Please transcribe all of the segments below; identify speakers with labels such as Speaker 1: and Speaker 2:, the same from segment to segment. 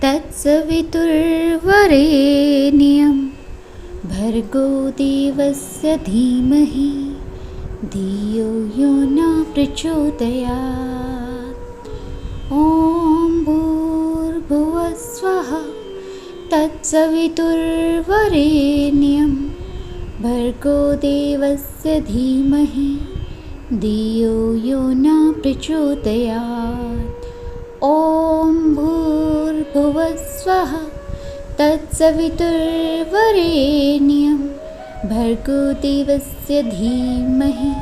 Speaker 1: तत्सवितुर्वरेण्यं भर्गो देवस्य धीमहि धियो यो न प्रचोदयात्। ॐ भूर्भुवः स्वः तत्सवितुर्वरेण्यं भर्गो देवस्य धीमहि धियो यो न प्रचोदयात्। ॐ भूर्भुवः स्वः तत्सवितुर्वरेण्यं भर्गो देवस्य धीमहि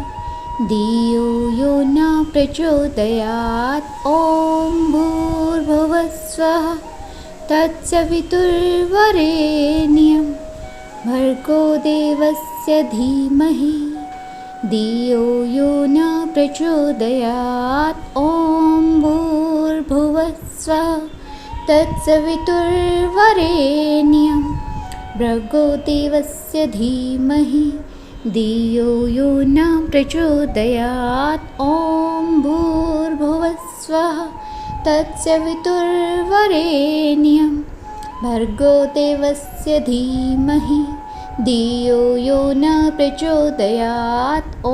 Speaker 1: धियो यो न प्रचोदयात्। ॐ भूर्भुवः स्वः तत्सवितुर्वरेण्यं भर्गो देवस्य धीमहि धियो यो न प्रचोदयात्। ॐ भूर्भुवः स्वः तत्सवितुर्वरेण्यं भर्गो देवस्य धीमहि धियो यो न प्रचोदयात्। ॐ भूर्भुवः स्वः तत्सवितुर्वरेण्यं भर्गो देवस्य धीमहि धियो यो न प्रचोदयात्। ॐ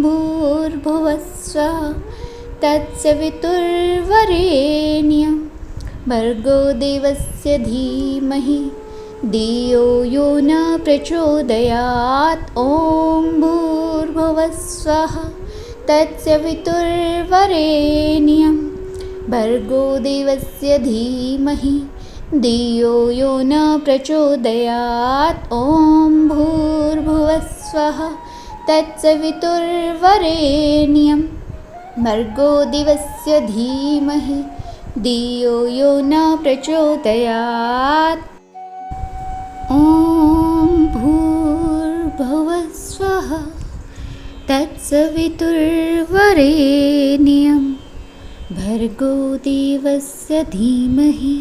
Speaker 1: भूर्भुवः स्वः तत्सवितुर्वरेण्यं भर्गो देवस्य धीमहि धियो यो न प्रचोदयात्। ॐ भूर्भुवः स्वः तत्सवितुर्वरेण्यं भर्गो देवस्य धीमहि धियो यो न प्रचोदयात्। ॐ भूर्भुवः स्वः तत्सवितुर्वरेण्यं भर्गो देवस्य धीमहि धियो यो न प्रचोदयात्। ॐ भूर्भुवः स्वः तत्सवितुर्वरेण्यं भर्गो देवस्य धीमहि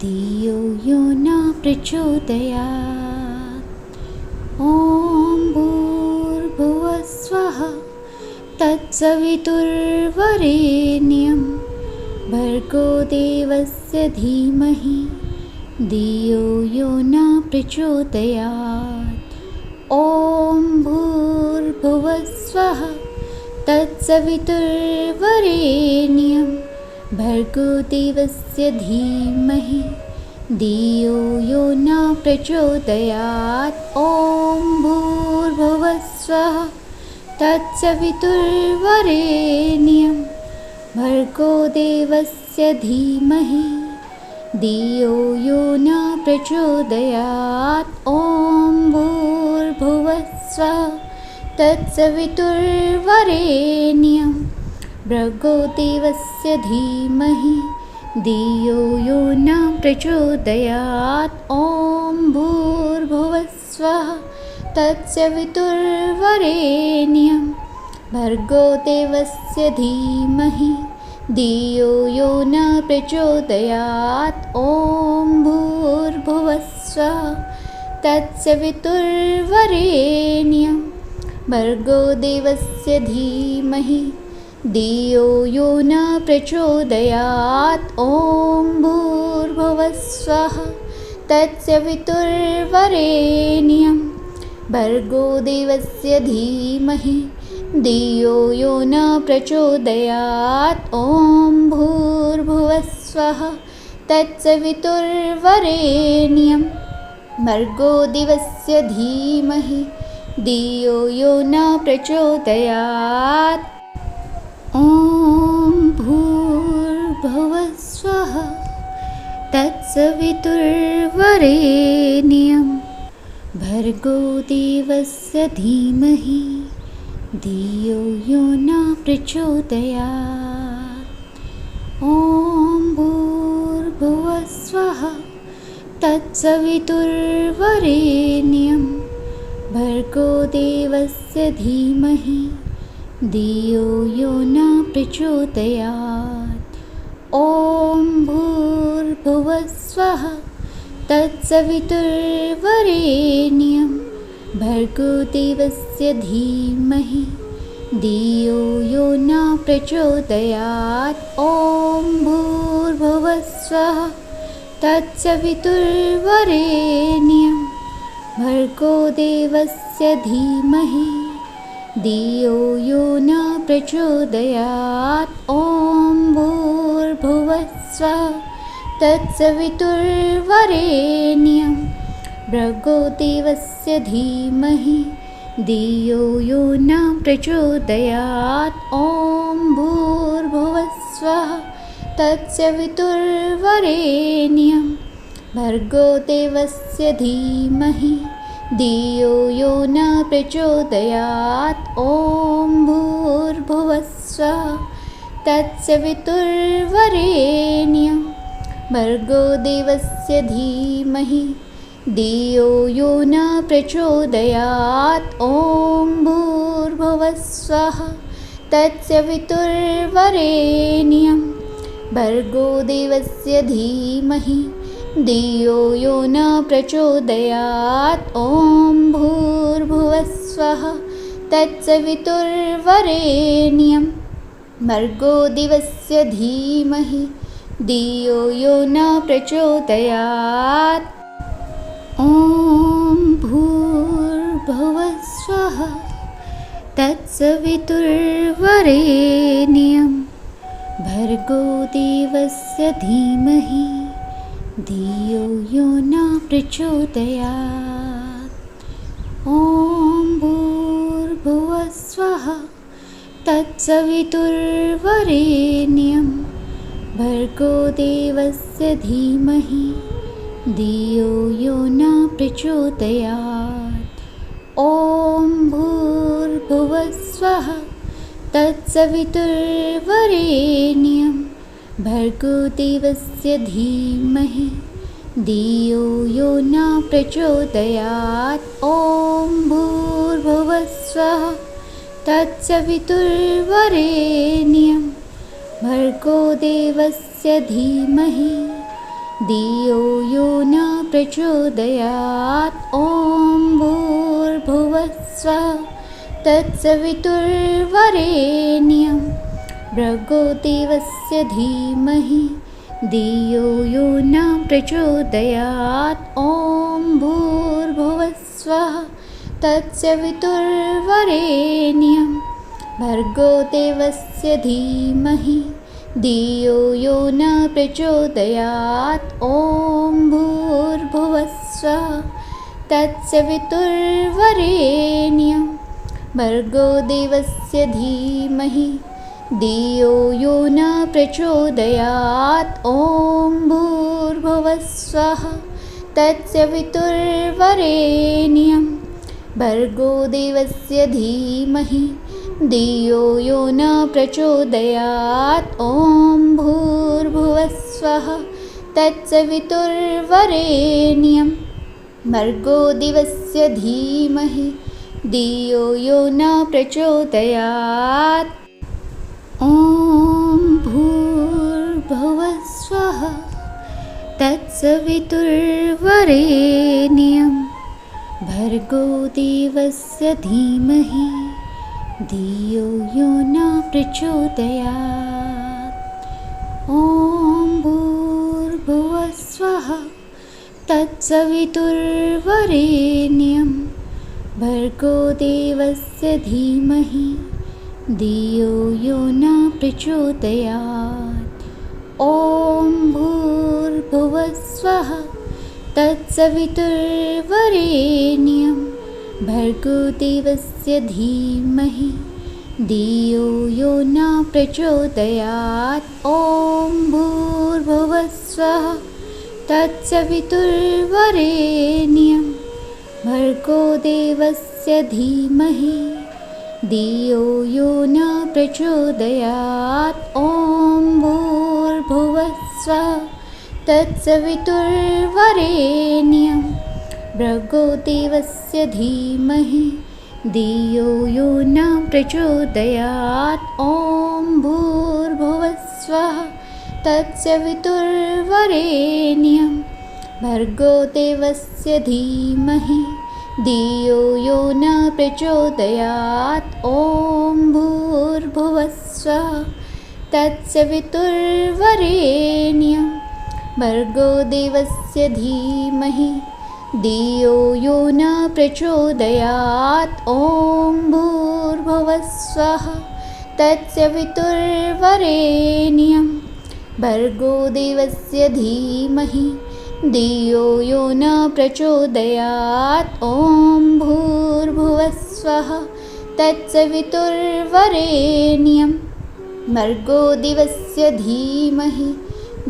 Speaker 1: धियो यो न प्रचोदयात्। ॐ भूर्भुवः स्वः तत्सवितुर्वरेण्यं भर्गो देवस्य धीमहि धियो यो न प्रचोदयात्। ॐ भूर्भुवः स्वः तत्सवितुर्वरेण्यं भर्गो देवस्य धीमहि धियो यो न प्रचोदयात्। ॐ भूर्भुवः स्वः तत्सवितुर्वरेण्यं भर्गो देवस्य धीमहि धियो यो न प्रचोदयात्। ॐ भूर्भुवः स्वः तत्सवितुर्वरेण्यं भर्गो देवस्य धीमहि धियो यो न प्रचोदयात्। ॐ भूर्भुवः स्वः तत्सवितुर्वरेण्यं भर्गो देवस्य धीमहि धियो यो न प्रचोदयात्। ॐ भूर्भुवः स्वः तत्सवितुर्वरेण्यं भर्गो देवस्य धीमहि धियो यो न प्रचोदयात्। ॐ भूर्भुवः स्वः तत्सवितुर्वरेण्यं भर्गो देवस्य धीमहि धियो यो न प्रचोदयात्। ॐ भूर्भुवः स्वः तत्सवितुर्वरेण्यं भर्गो देवस्य धीमहि धियो यो न प्रचोदयात्। ॐ भूर्भुवः स्वः तत्सवितुर्वरेण्यं भर्गो देवस्य धीमहि धियो यो न प्रचोदयात्। ॐ भूर्भुवः स्वः तत्सवितुर्वरेण्यं भर्गो देवस्य धीमहि धियो यो न प्रचोदयात्। ॐ भूर्भुवः स्वः तत्सवितुर्वरेण्यं भर्गो देवस्य धीमहि धियो यो न प्रचोदयात्। ॐ भूर्भुवस्वः तत्सवितुर्वरेण्यं भर्गो देवस्य धीमहि धियो यो न प्रचोदयात्। ॐ भूर्भुवस्वः तत्सवितुर्वरेण्यं भर्गो देवस्य धीमहि धियो यो न प्रचोदयात्। ॐ भूर्भुवस्वः तत्सवितुर्वरेण्यं भर्गो देवस्य धीमहि धियो यो न प्रचोदयात्। ॐ भूर्भुवस्वः तत्सवितुर्वरेण्यं भर्गो देवस्य धीमहि धियो यो न प्रचोदयात्। ॐ भूर्भुवस्वः तत्सवितुर्वरेण्यं भर्गो देवस्य धीमहि धियो यो न प्रचोदयात्। ॐ भूर्भुवस्वः तत्सवितुर्वरेण्यं भर्गो देवस्य धीमहि धियो यो न प्रचोदयात्। ॐ भूर्भुवस्वः तत्सवितुर्वरेण्यं भर्गो देवस्य धीमहि धियो यो न प्रचोदयात्। ॐ भूर्भुवस्वः तत्सवितुर्वरेण्यं भर्गो देवस्य धीमहि धियो यो न प्रचोदयात्। ॐ भूर्भुवस्वः तत्सवितुर्वरेण्यं भर्गो देवस्य धीमहि धियो यो न प्रचोदयात्। ॐ भूर्भुवस्वः तत्सवितुर्वरेण्यं भर्गो देवस्य धीमहि धियो यो न प्रचोदयात्। ॐ भूर्भुवस्वः तत्सवितुर्वरेण्यं भर्गो देवस्य धीमहि धियो यो न प्रचोदयात्। ॐ भूर्भुवस्वः तत्सवितुर्वरेण्यं भर्गो देवस्य धीमहि धियो यो न प्रचोदयात्। ॐ भूर्भुवस्वः तत्सवितुर्वरेण्यं भर्गो देवस्य धीमहि धियो यो न प्रचोदयात्। ॐ भूर्भुवस्वः तत्सवितुर्वरेण्यं भर्गो देवस्य धीमहि धियो यो न प्रचोदयात्। ॐ भूर्भुवस्वः तत्सवितुर्वरेण्यं भर्गो देवस्य धीमहि धियो यो न प्रचोदयात्। ॐ भूर्भुवस्वः तत्सवितुर्वरेण्यं भर्गो देवस्य धीमहि धियो यो न प्रचोदयात्। ॐ भूर्भुवस्वः तत्सवितुर्वरेण्यं भर्गो देवस्य धीमहि धियो यो न प्रचोदयात्। ॐ भूर्भुवस्वः तत्सवितुर्वरेण्यं भर्गो देवस्य धीमहि धियो यो न प्रचोदयात्। ॐ भूर्भुवस्वः तत्सवितुर्वरेण्यं भर्गो देवस्य धीमहि धियो यो न प्रचोदयात्। ॐ भूर्भुवस्वः तत्सवितुर्वरेण्यं भर्गो देवस्य धीमहि धियो यो न प्रचोदयात्। ॐ भूर्भुवस्वः तत्सवितुर्वरेण्यं भर्गो देवस्य धीमहि धियो यो न प्रचोदयात्। ॐ भूर्भुवः स्वः तत्सवितुर्वरेण्यं भर्गो देवस्य धीमहि धियो यो न प्रचोदयात्। ॐ भूर्भुवः स्वः तत्सवितुर्वरेण्यं भर्गो देवस्य धीमहि धियो यो न प्रचोदयात्। ॐ भूर्भुवः स्वः तत्सवितुर्वरेण्यं भर्गो देवस्य धीमहि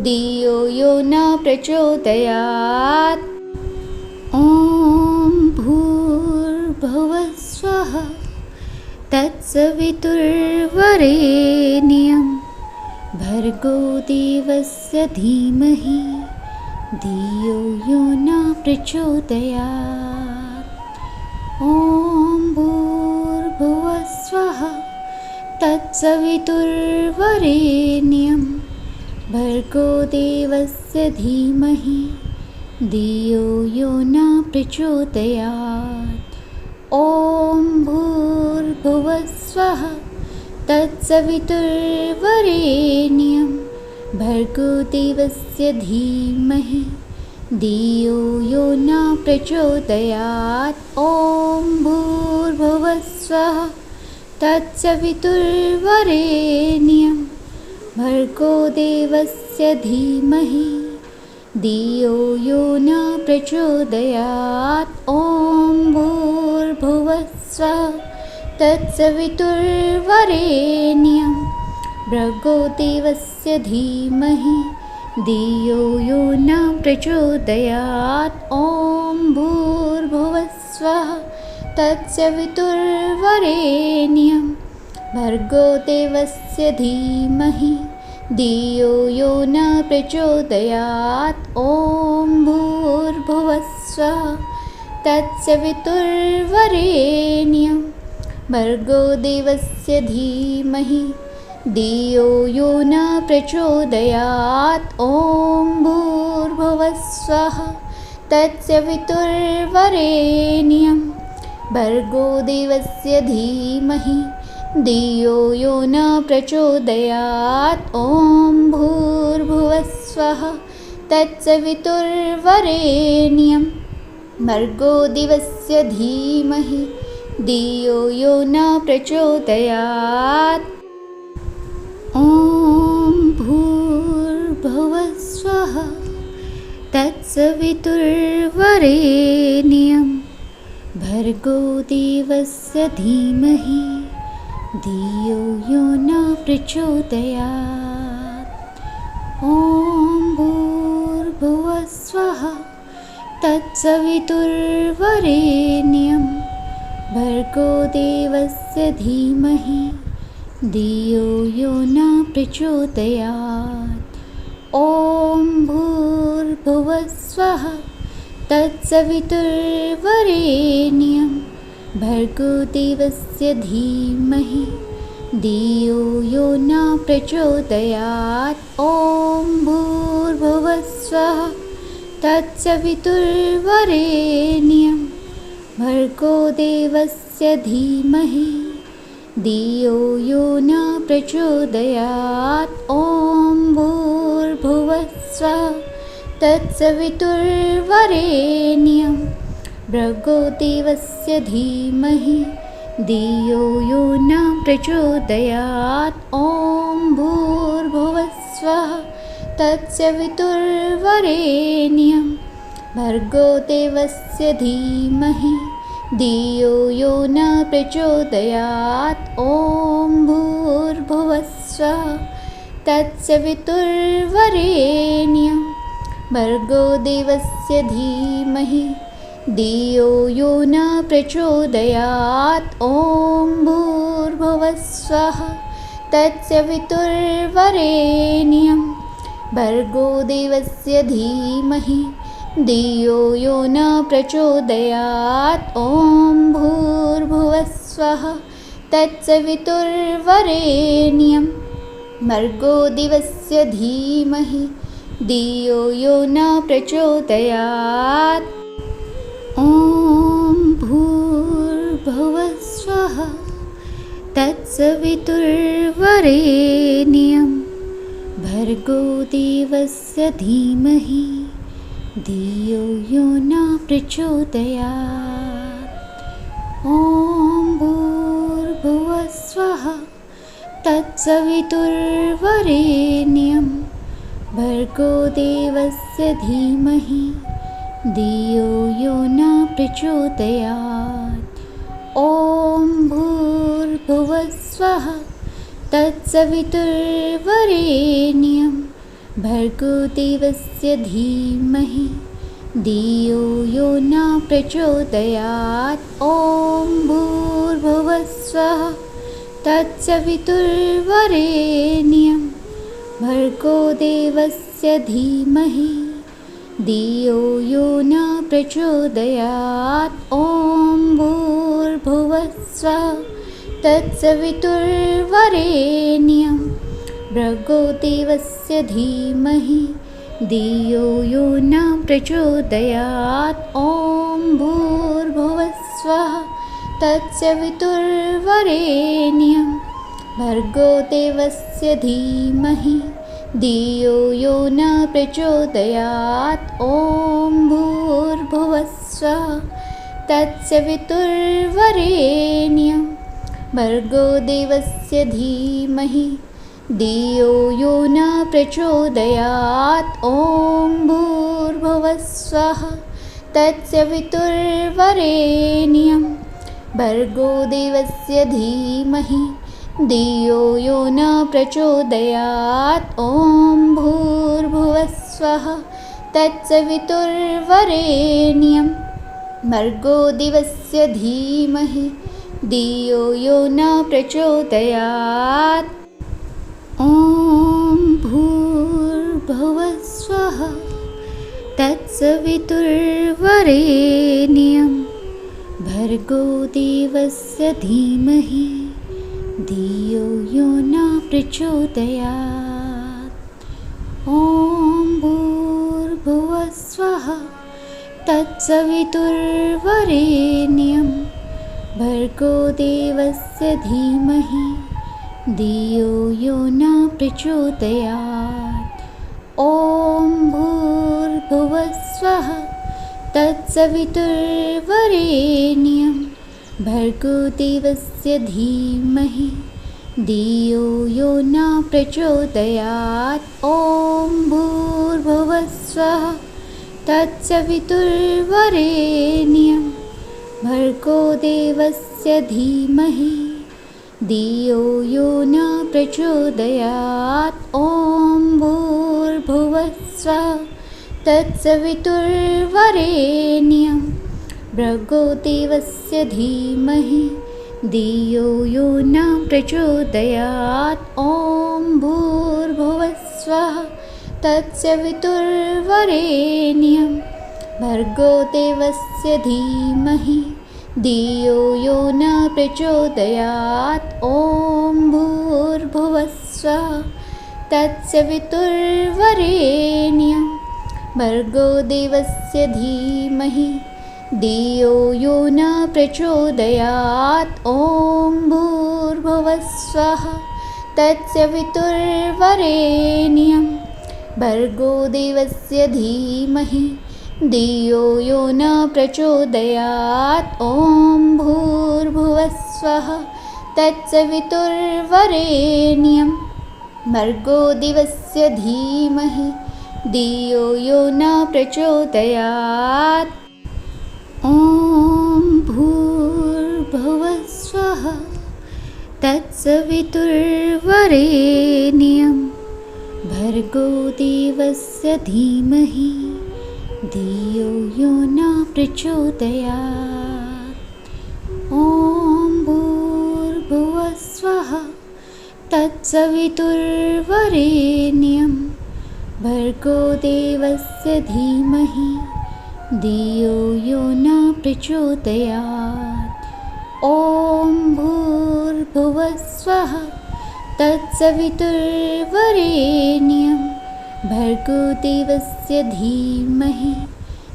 Speaker 1: धियो यो न प्रचोदयात्। ॐ भूर्भुवः स्वः तत्सवितुर्वरेण्यं भर्गो देवस्य धीमहि धियो यो न प्रचोदयात्। ॐ भूर्भुवः स्वः तत्सवितुर्वरेण्यं भर्गो देवस्य धीमहि धियो यो न प्रचोदयात्। ॐ भूर्भुवः स्वः तत्सवितुर्वरेण्यं भर्गो देवस्य धीमहि धियो यो न प्रचोदयात्। ॐ भूर्भुवः स्वः तत्सवितुर्वरेण्यं भर्गो देवस्य धीमहि धियो यो न प्रचोदयात्। ॐ भूर्भुवः स्वः तत्सवितुर्वरेण्यं भर्गो देवस्य धीमहि धियो यो न प्रचोदयात्। ॐ भूर्भुवः स्वः तत्सवितुर्वरेण्यं भर्गो देवस्य धीमहि धियो यो न प्रचोदयात्। ॐ भूर्भुवः स्वः तत्सवितुर्वरेण्यं भर्गो देवस्य धीमहि धियो यो न प्रचोदयात्। ॐ भूर्भुवः स्वः तत्सवितुर्वरेण्यं भर्गो देवस्य धीमहि धियो यो न प्रचोदयात्। ॐ भूर्भुवः स्वः तत्सवितुर्वरेण्यं भर्गो देवस्य धीमहि धियो यो न प्रचोदयात्। ॐ भूर्भुवः स्वः तत्सवितुर्वरेण्यं भर्गो देवस्य धीमहि धियो यो न प्रचोदयात्। ॐ भूर्भुवः स्वः तत्सवितुर्वरेण्यं भर्गो देवस्य धीमहि धियो यो न प्रचोदयात्। ॐ भूर्भुवः स्वः तत्सवितुर्वरेण्यं भर्गो देवस्य धीमहि धियो यो न प्रचोदयात्। ॐ भूर्भुवः स्वः तत्सवितुर्वरेण्यं भर्गो देवस्य धीमहि धियो यो न प्रचोदयात्। ॐ भूर्भुवः स्वः तत्सवितुर्वरेण्यं भर्गो देवस्य धीमहि धियो यो न प्रचोदयात्। ॐ भूर्भुवः स्वः तत्सवितुर्वरेण्यं भर्गो देवस्य धीमहि धियो यो न प्रचोदयात्। ॐ भूर्भुवः स्वः तत्सवितुर्वरेण्यं भर्गो देवस्य धीमहि धियो यो न प्रचोदयात्। ॐ भूर्भुवः स्वः तत्सवितुर्वरेण्यं भर्गो देवस्य धीमहि धियो यो न प्रचोदयात्। ॐ भूर्भुवः स्वः तत्सवितुर्वरेण्यं भर्गो देवस्य धीमहि धियो यो न प्रचोदयात्। ॐ भुवस्वः तत्सवितुर्वरेण्यं भर्गो देवस्य धीमहि धियो यो न प्रचोदयात्। ॐ भूर्भुवस्वः तत्सवितुर्वरेण्यं भर्गो देवस्य धीमहि धियो यो न प्रचोदयात्। ॐ भूर्भुवस्वः तत्सवितुर्वरेण्यं भर्गो देवस्य धीमहि धियो यो न प्रचोदयात्। ॐ भूर्भुवस्वः तत्सवितुर्वरेण्यं भर्गो देवस्य धीमहि धियो यो न प्रचोदयात्। ॐ भूर्भुवस्वः तत्सवितुर्वरेण्यं भर्गो देवस्य धीमहि धियो यो न प्रचोदयात्। ॐ भूर्भुवस्वः तत्सवितुर्वरेण्यं भर्गो देवस्य धीमहि धियो यो न प्रचोदयात्। ॐ भूर्भुवस्वः तत्सवितुर्वरेण्यं भर्गो देवस्य धीमहि धियो यो न प्रचोदयात्। ॐ भूर्भुवस्वः तत्सवितुर्वरेण्यं भर्गो देवस्य धीमहि धियो यो न प्रचोदयात्। ॐ भूर्भुवस्वः तत्सवितुर्वरेण्यं भर्गो देवस्य धीमहि धियो यो न प्रचोदयात्। ॐ भूर्भुवस्वः तत्सवितुर्वरेण्यं भर्गो देवस्य धीमहि धियो यो न प्रचोदयात्। ॐ भूर्भुवस्वः तत्सवितुर्वरेण्यं भर्गो देवस्य धीमहि धियो यो न प्रचोदयात्। ॐ भूर्भुवस्वः तत्सवितुर्वरेण्यं भर्गो देवस्य धीमहि धियो यो न प्रचोदयात्। ॐ भूर्भुवस्वः तत्सवितुर्वरेण्यं भर्गो देवस्य धीमहि धियो यो न प्रचोदयात्। ॐ भूर्भुवस्वः तत्सवितुर्वरेण्यं भर्गो देवस्य धीमहि धियो यो न प्रचोदयात्। ॐ भूर्भुवस्वः तत्सवितुर्वरेण्यं भर्गो देवस्य धीमहि धियो यो न प्रचोदयात्। ॐ भूर्भुवस्वः तत्सवितुर्वरेण्यं भर्गो देवस्य धीमहि धियो यो न प्रचोदयात्। ॐ भूर्भुवस्वः तत्सवितुर्वरेण्यं भर्गो देवस्य धीमहि धियो यो न प्रचोदयात्। ॐ भूर्भुवस्वः तत्सवितुर्वरेण्यं भर्गो देवस्य धीमहि धियो यो न प्रचोदयात्। ॐ भूर्भुवस्वः तत्सवितुर्वरेण्यं भर्गो देवस्य धीमहि धियो यो न प्रचोदयात्। ॐ भूर्भुवस्वः तत्सवितुर्वरेण्यं भर्गो देवस्य धीमहि धियो यो न प्रचोदयात्। ॐ भूर्भुवस्वः तत्सवितुर्वरेण्यं भर्गो देवस्य धीमहि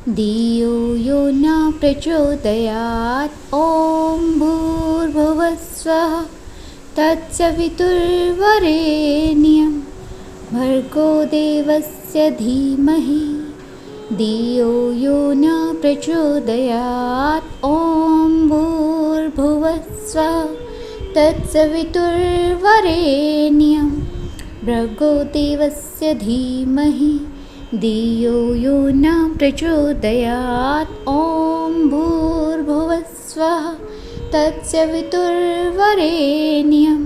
Speaker 1: धियो यो न प्रचोदयात्। ॐ भूर्भुवस्वः तत्सवितुर्वरेण्यं भर्गो देवस्य धीमहि धियो यो न प्रचोदयात्। ॐ भूर्भुवस्वः तत्सवितुर्वरेण्यं भर्गो देवस्य धीमहि धियो यो न प्रचोदयात्। ॐ भूर्भुवस्वः तत्सवितुर्वरेण्यं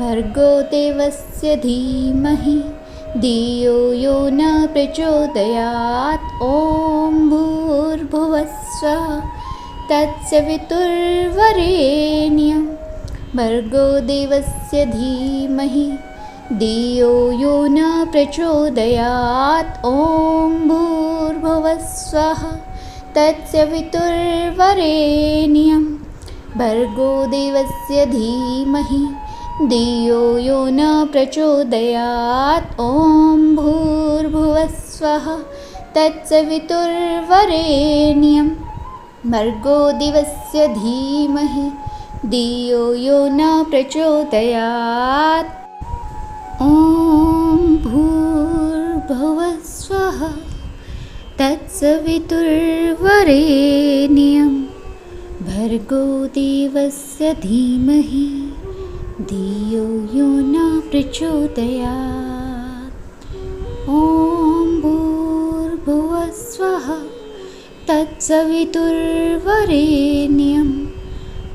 Speaker 1: भर्गो देवस्य धीमहि धियो यो न प्रचोदयात्। ॐ भूर्भुवस्वः तत्सवितुर्वरेण्यं भर्गो देवस्य धीमहि धियो यो न प्रचोदयात्। ॐ भूर्भुवस्वः तत्सवितुर्वरेण्यं भर्गो देवस्य धीमहि धियो यो न प्रचोदयात्। ॐ भूर्भुवस्वः तत्सवितुर्वरेण्यं भर्गो देवस्य धीमहि धियो यो न प्रचोदयात्। ॐ भूर्भुवस्वः तत्सवितुर्वरेण्यं भर्गो देवस्य धीमहि धियो यो न प्रचोदयात्। ॐ भूर्भुवस्वः तत्सवितुर्वरेण्यं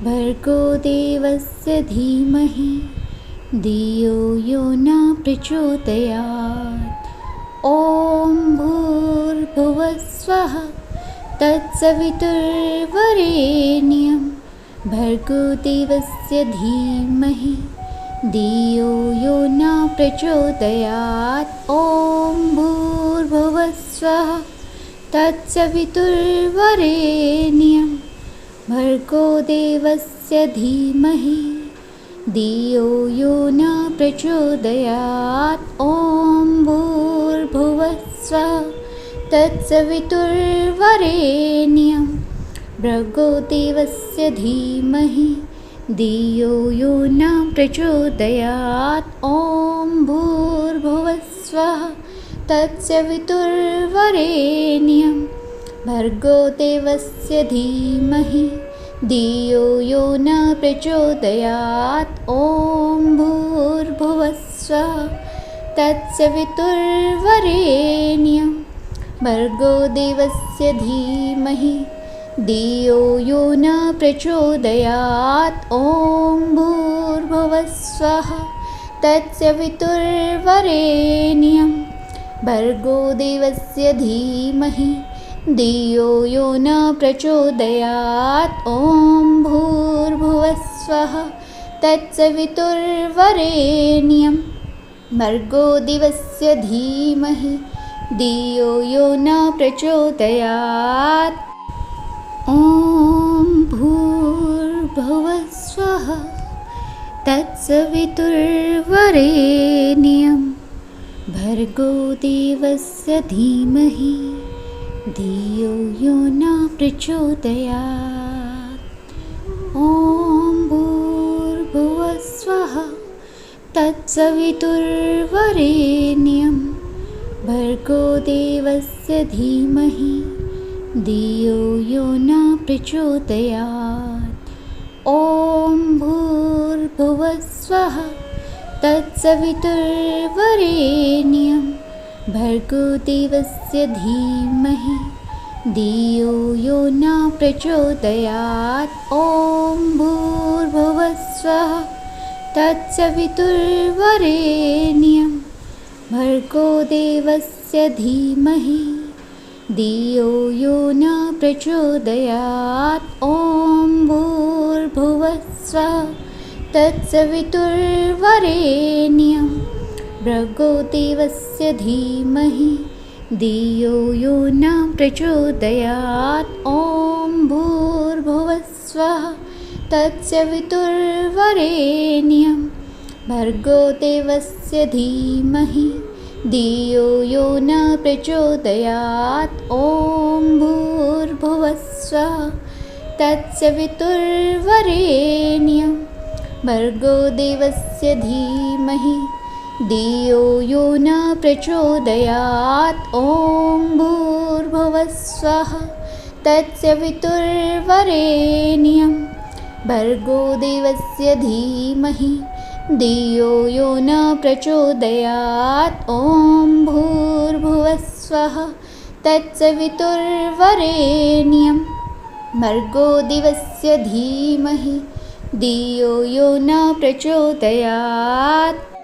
Speaker 1: भर्गो देवस्य धीमहि धियो यो न प्रचोदयात्। ॐ भूर्भुवस्वः तत्सवितुर्वरेण्यं भर्गो देवस्य धीमहि धियो यो न प्रचोदयात्। ॐ भूर्भुवस्वः तत्सवितुर्वरेण्यं भर्गो देवस्य धीमहि धियो यो न प्रचोदयात्। ॐ भूर्भुवस्वः तत्सवितुर्वरेण्यं भर्गो देवस्य धीमहि धियो यो न प्रचोदयात्। ॐ भूर्भुवस्वः तत्सवितुर्वरेण्यं भर्गो देवस्य धीमहि धियो यो न प्रचोदयात्। ॐ भूर्भुवस्वः तत्सवितुर्वरेण्यं भर्गो देवस्य धीमहि धियो यो न प्रचोदयात्। ॐ भूर्भुवस्वः तत्सवितुर्वरेण्यं भर्गो देवस्य धीमहि धियो यो न प्रचोदयात्। ॐ भूर्भुवस्वः तत्सवितुर्वरेण्यं भर्गो देवस्य धीमहि धियो यो न प्रचोदयात्। ॐ भूर्भुवस्वः तत्सवितुर्वरेण्यं भर्गो देवस्य धीमहि धियो यो न प्रचोदयात्। ॐ भूर्भुवस्वः तत्सवितुर्वरेण्यं भर्गो देवस्य धीमहि धियो यो न प्रचोदयात्। ॐ भूर्भुवस्वः तत्सवितुर्वरेण्यं भर्गो देवस्य धीमहि धियो यो न प्रचोदयात्। ॐ भूर्भुवस्वः तत्सवितुर्वरेण्यं भर्गो देवस्य धीमहि धियो यो न प्रचोदयात्। ॐ भूर्भुवस्वः तत्सवितुर्वरेण्यं भर्गो देवस्य धीमहि धियो यो न प्रचोदयात्। ॐ भूर्भुवस्वः तत्सवितुर्वरेण्यं भर्गो देवस्य धीमहि धियो यो न प्रचोदयात्। ॐ भूर्भुवः स्वः तत्सवितुर्वरेण्यं भर्गो देवस्य धीमहि धियो यो न प्रचोदयात्। ॐ भूर्भुवः स्वः तत्सवितुर्वरेण्यं भर्गो देवस्य धीमहि धियो यो न प्रचोदयात्। ॐ भूर्भुवः स्वः तत्सवितुर्वरेण्यं भर्गो देवस्य धीमहि धियो यो न प्रचोदयात्।